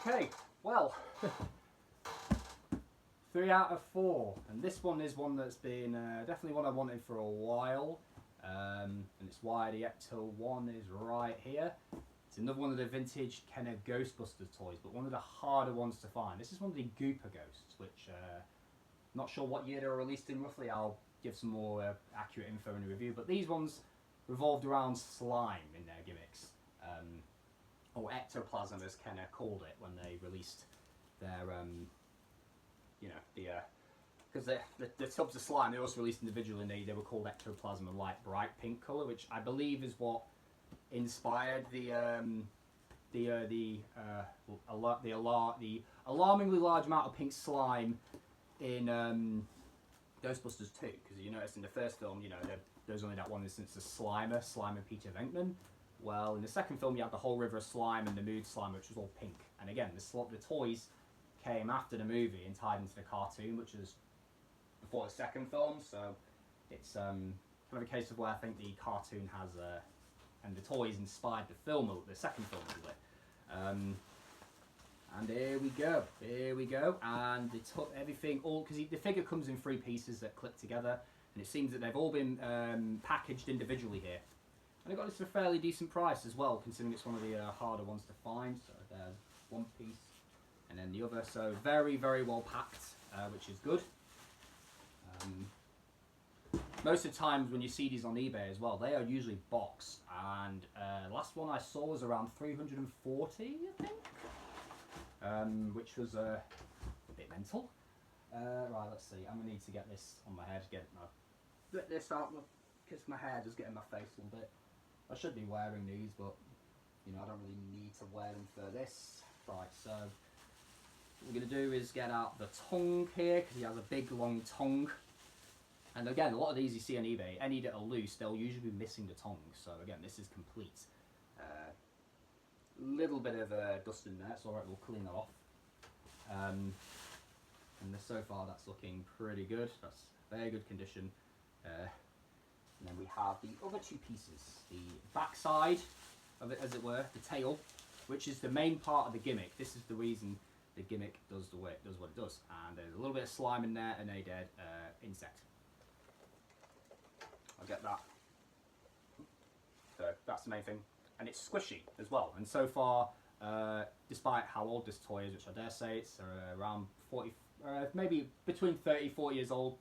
Okay, well, 3 out of 4, and this one is one that's been definitely one I wanted for a while, and it's why the Ecto 1 is right here. It's another one of the vintage kind of Ghostbusters toys, but one of the harder ones to find. This is one of the Gooper Ghosts, which not sure what year they were released in roughly. I'll give some more accurate info in the review, but these ones revolved around slime in their gimmicks. Or ectoplasm as Kenner called it when they released their, you know, because the tubs of slime they also released individually, and they were called ectoplasm and light bright pink colour, which I believe is what inspired the alarmingly large amount of pink slime in Ghostbusters 2, because you noticed in the first film, you know, there's only that one instance of Slimer Peter Venkman. Well, in the second film, you had the whole river of slime and the mood slime, which was all pink. And again, the toys came after the movie and tied into the cartoon, which was before the second film. So it's kind of a case of where I think the cartoon has, and the toys inspired the film, the second film a little bit. And here we go. And they took everything, all because the figure comes in 3 pieces that clip together, and it seems that they've all been packaged individually here. And I got this for a fairly decent price as well, considering it's one of the harder ones to find. So there's one piece, and then the other. So very, very well packed, which is good. Most of the times when you see these on eBay as well, they are usually boxed. And the last one I saw was around 340, I think, which was a bit mental. Right, let's see. I'm gonna need to get this on my head. Get this out because my hair does get in my face a little bit. I should be wearing these, but you know, I don't really need to wear them for this. Right, so what we're going to do is get out the tongue here, because he has a big long tongue. And again, a lot of these you see on eBay, any that are loose, they'll usually be missing the tongue. So again, this is complete. Little bit of dust in there, it's alright, we'll clean that off. And so far that's looking pretty good, that's very good condition. And then we have the other 2 pieces, the back side of it, as it were, the tail, which is the main part of the gimmick. This is the reason the gimmick does what it does. And there's a little bit of slime in there and a dead insect. I'll get that. So that's the main thing. And it's squishy as well. And so far, despite how old this toy is, which I dare say it's around 40, maybe between 30, 40 years old.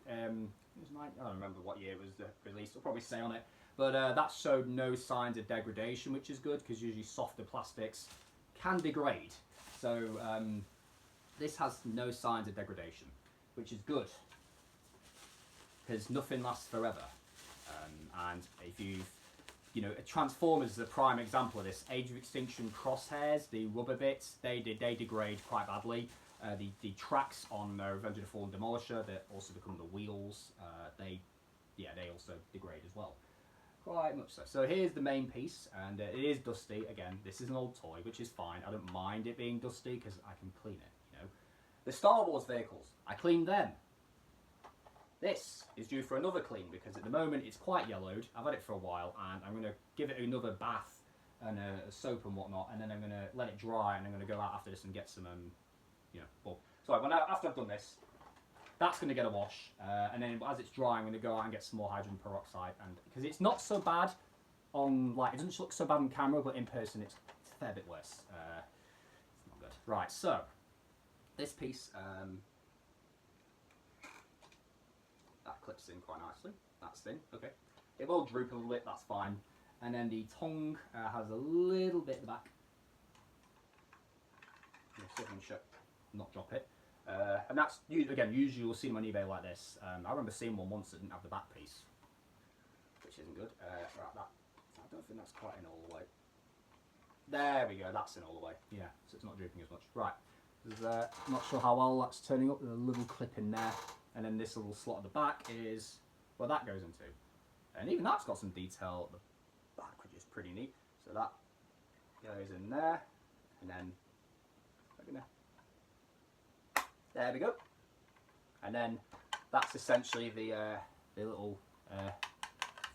I don't remember what year it was released, I'll probably say on it, but that showed no signs of degradation, which is good, because usually softer plastics can degrade. So this has no signs of degradation, which is good, because nothing lasts forever. And if you know, Transformers is a prime example of this. Age of Extinction crosshairs, the rubber bits, they degrade quite badly. The tracks on Revenge of the Fallen Demolisher that also become the wheels, they also degrade as well, quite much so. So here's the main piece, and it is dusty. Again, this is an old toy, which is fine. I don't mind it being dusty because I can clean it. You know, the Star Wars vehicles, I cleaned them. This is due for another clean because at the moment it's quite yellowed. I've had it for a while, and I'm going to give it another bath and a soap and whatnot, and then I'm going to let it dry, and I'm going to go out after this and get some you know, well, so after I've done this, that's going to get a wash, and then as it's dry, I'm going to go out and get some more hydrogen peroxide, and because it's not so bad on, like, it doesn't look so bad on camera, but in person it's a fair bit worse. It's not good. Right, so this piece, that clips in quite nicely. That's thin. Okay, it will droop a little bit. That's fine. And then the tongue has a little bit at the back. Not drop it, and that's again usually you'll see them on eBay like this. I remember seeing one once that didn't have the back piece, which isn't good. Right, I don't think that's quite in all the way. There we go, that's in all the way. Yeah, so it's not drooping as much. Right, not sure how well that's turning up. There's a little clip in there, and then this little slot at the back is where that goes into, and even that's got some detail at the back, which is pretty neat. So that goes in there, and then there we go, and then that's essentially the little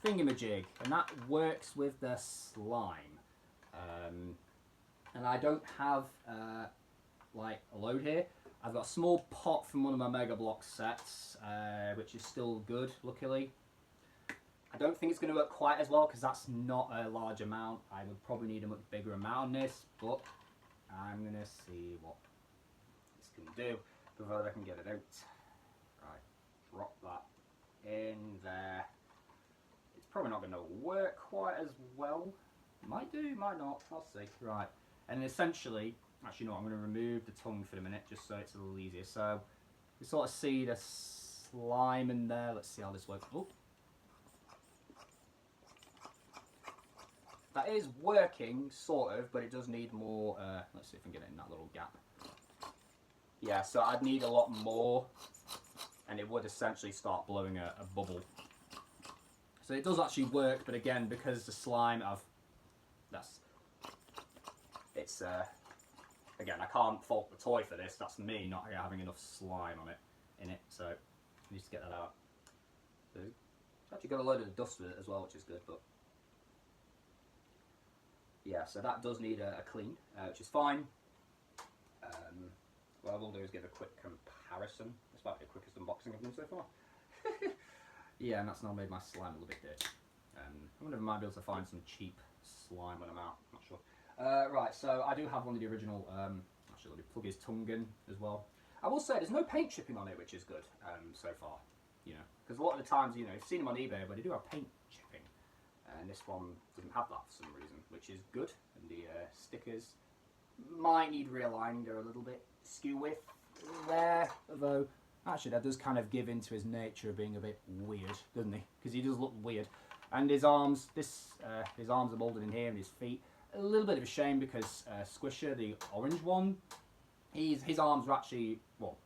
thingamajig, and that works with the slime. And I don't have like a load here. I've got a small pot from one of my Mega Block sets, which is still good, luckily. I don't think it's going to work quite as well because that's not a large amount. I would probably need a much bigger amount on this, but I'm going to see what this can do before I can get it out. Right, drop that in there. It's probably not going to work quite as well. Might do, might not, I'll see. Right, and essentially, actually no, I'm going to remove the tongue for a minute just so it's a little easier. So, you sort of see the slime in there. Let's see how this works. Oh. That is working, sort of, but it does need more, let's see if I can get it in that little gap. Yeah, so I'd need a lot more, and it would essentially start blowing a bubble. So it does actually work, but again, because the slime, again, I can't fault the toy for this, that's me not having enough slime on it, so I need to get that out. So, it's actually got a load of dust with it as well, which is good, but yeah, so that does need a clean, which is fine. What I will do is give a quick comparison. This might be the quickest unboxing I've done so far. Yeah, and that's now made my slime a little bit dirty. I wonder if I might be able to find some cheap slime when I'm out, I'm not sure. Right, so I do have one of the original, actually let me plug his tongue in as well. I will say there's no paint chipping on it, which is good so far, you know, because a lot of the times, you know, you've seen them on eBay, but they do have paint chipping. And this one doesn't have that for some reason, which is good. And the stickers might need realigning, they're a little bit skew with there, although actually that does kind of give into his nature of being a bit weird, doesn't he? Because he does look weird. And his arms, his arms are moulded in here, and his feet. A little bit of a shame because Squisher, the orange one, his arms were actually, well,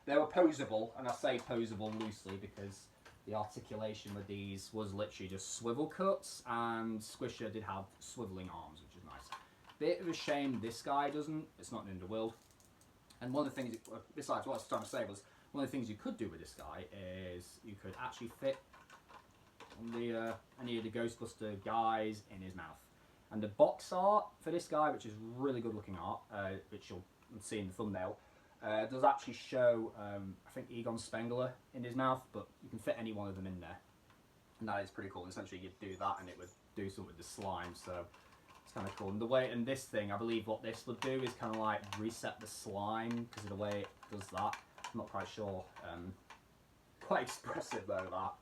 they were posable, and I say posable loosely because the articulation with these was literally just swivel cuts, and Squisher did have swiveling arms, which is nice. Bit of a shame this guy doesn't, it's not in the world. And one of the things, besides what I was trying to say was, one of the things you could do with this guy is you could actually fit on the any of the Ghostbuster guys in his mouth. And the box art for this guy, which is really good looking art, which you'll see in the thumbnail, does actually show, I think, Egon Spengler in his mouth, but you can fit any one of them in there. And that is pretty cool. Essentially, you'd do that and it would do something with the slime, so it's kind of cool. And this thing, I believe what this would do is kind of like reset the slime because of the way it does that. I'm not quite sure. Quite expressive though, that.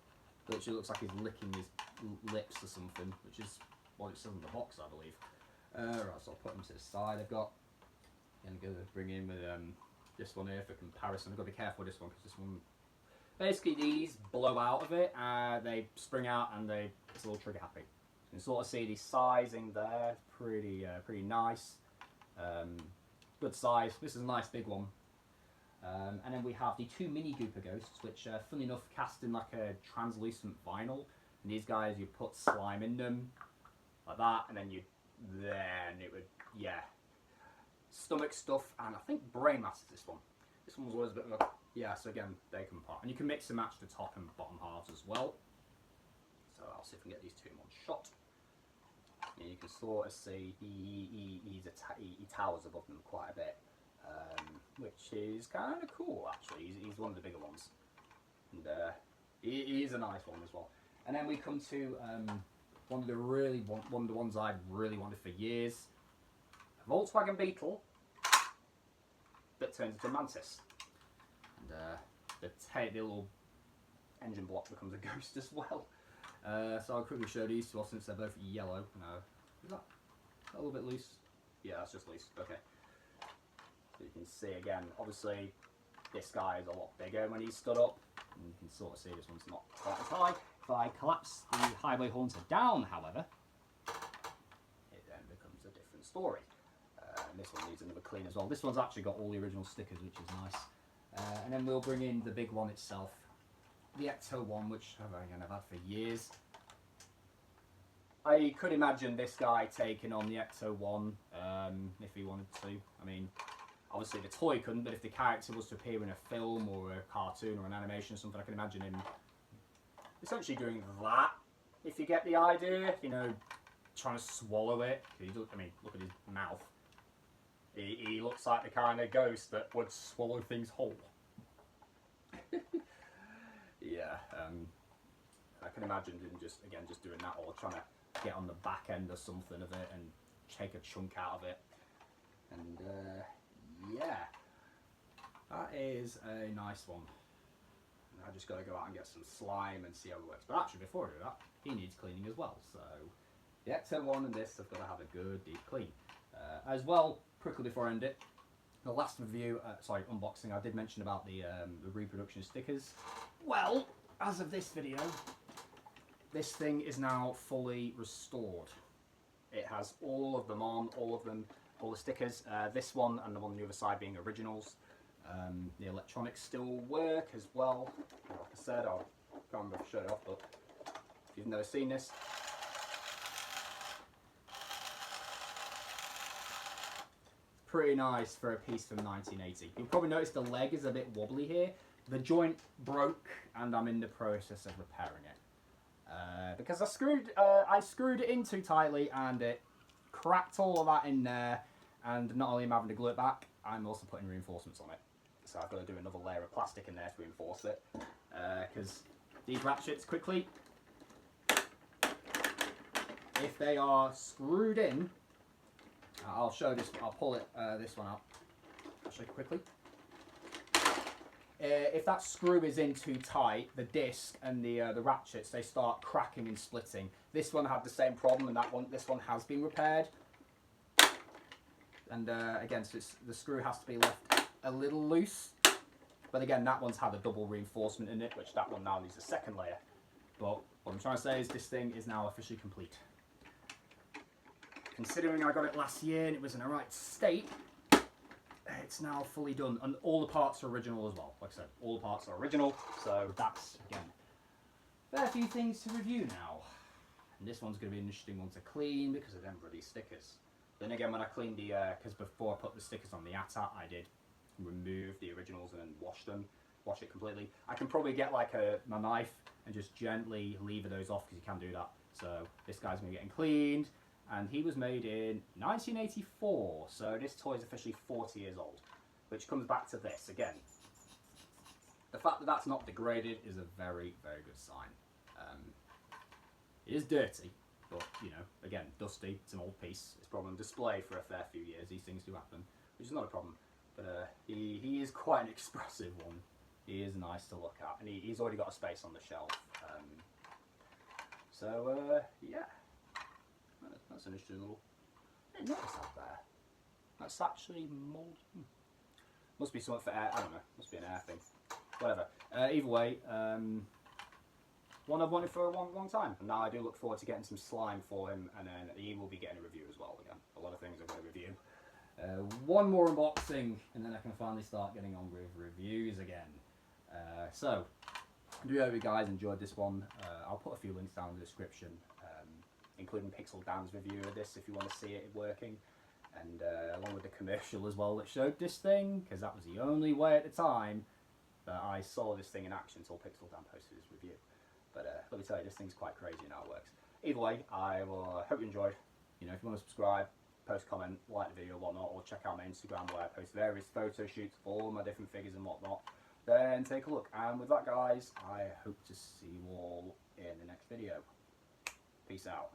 It literally looks like he's licking his lips or something, which is what it says in the box, I believe. Right, so I'll put them to the side. I've got, I'm going to bring in with this one here for comparison. I've got to be careful with this one because this one, basically these blow out of it, they spring out and it's a little trigger happy. You can sort of see the sizing there, pretty nice. Good size. This is a nice big one. And then we have the two mini Gooper Ghosts, which are funny enough cast in like a translucent vinyl. And these guys, you put slime in them like that, and then and it would, yeah. Stomach stuff, and I think brain mass is this one. This one was always a bit of a, yeah, so again, they can part. And you can mix and match the top and bottom halves as well. So I'll see if I can get these two in one shot. And you can sort of see he towers above them quite a bit, which is kind of cool actually. He's one of the bigger ones, and he is a nice one as well. And then we come to one of the ones I've really wanted for years. Volkswagen Beetle that turns into a mantis, and the little engine block becomes a ghost as well. So I'll quickly show these to us since they're both yellow. No, is that a little bit loose? Yeah, that's just loose. Okay. So you can see again. Obviously, this guy is a lot bigger when he's stood up, and you can sort of see this one's not quite as high. If I collapse the Highway Haunter down, however, it then becomes a different story. And this one needs another clean as well. This one's actually got all the original stickers, which is nice. And then we'll bring in the big one itself, the Ecto one, which again, I've had for years. I could imagine this guy taking on the Ecto one if he wanted to. I mean, obviously the toy couldn't, but if the character was to appear in a film or a cartoon or an animation or something, I can imagine him essentially doing that. If you get the idea, you know, trying to swallow it. He does, I mean, look at his mouth. He looks like the kind of ghost that would swallow things whole. Yeah, I can imagine him just doing that, or trying to get on the back end or something of it and take a chunk out of it. And yeah, that is a nice one. I just got to go out and get some slime and see how it works. But actually, before I do that, he needs cleaning as well. So the XM1 and this have got to have a good deep clean. As well, quickly before I end it, the last review, unboxing, I did mention about the reproduction stickers. Well, as of this video, this thing is now fully restored. It has all of them on, all the stickers. This one and the one on the other side being originals. The electronics still work as well. Like I said, I can't remember if I showed it off, but if you've never seen this, pretty nice for a piece from 1980. You'll probably notice the leg is a bit wobbly here. The joint broke and I'm in the process of repairing it. Because I screwed it in too tightly and it cracked all of that in there, and not only am I having to glue it back, I'm also putting reinforcements on it. So I've got to do another layer of plastic in there to reinforce it. Because these ratchets, quickly, if they are screwed in, I'll show this, I'll pull it, this one out. I'll show you quickly. If that screw is in too tight, the disc and the ratchets, they start cracking and splitting. This one had the same problem, and this one has been repaired. And again, so the screw has to be left a little loose. But again, that one's had a double reinforcement in it, which that one now needs a second layer. But what I'm trying to say is this thing is now officially complete. Considering I got it last year and it was in the right state, it's now fully done. And all the parts are original as well. Like I said, all the parts are original. So that's, again, fair few things to review now. And this one's going to be an interesting one to clean because of them bloody stickers. Then again, when I cleaned the, because before I put the stickers on the ATAT, I did remove the originals and then wash it completely. I can probably get like my knife and just gently lever those off, because you can do that. So this guy's going to be getting cleaned, and he was made in 1984, so this toy is officially 40 years old, which comes back to this again. The fact that that's not degraded is a very, very good sign. It is dirty, but, you know, again, dusty, it's an old piece. It's probably on display for a fair few years. These things do happen, which is not a problem. But he is quite an expressive one. He is nice to look at, and he's already got a space on the shelf. Yeah. That's an interesting little... I didn't notice that there. That's actually mould. Must be something for air, I don't know. Must be an air thing. Whatever. Either way, one I've wanted for a long time, and now I do look forward to getting some slime for him, and then he will be getting a review as well again. A lot of things I'm going to review. One more unboxing, and then I can finally start getting on with reviews again. So, I do hope you guys enjoyed this one. I'll put a few links down in the description, including Pixel Dan's review of this if you want to see it working, and along with the commercial as well that showed this thing, because that was the only way at the time that I saw this thing in action until Pixel Dan posted his review. But let me tell you, this thing's quite crazy in how it works. Either way, I will hope you enjoyed. You know, if you want to subscribe, post, comment, like the video, whatnot, or check out my Instagram where I post various photo shoots of all my different figures and whatnot, then take a look. And with that, guys, I hope to see you all in the next video. Peace out.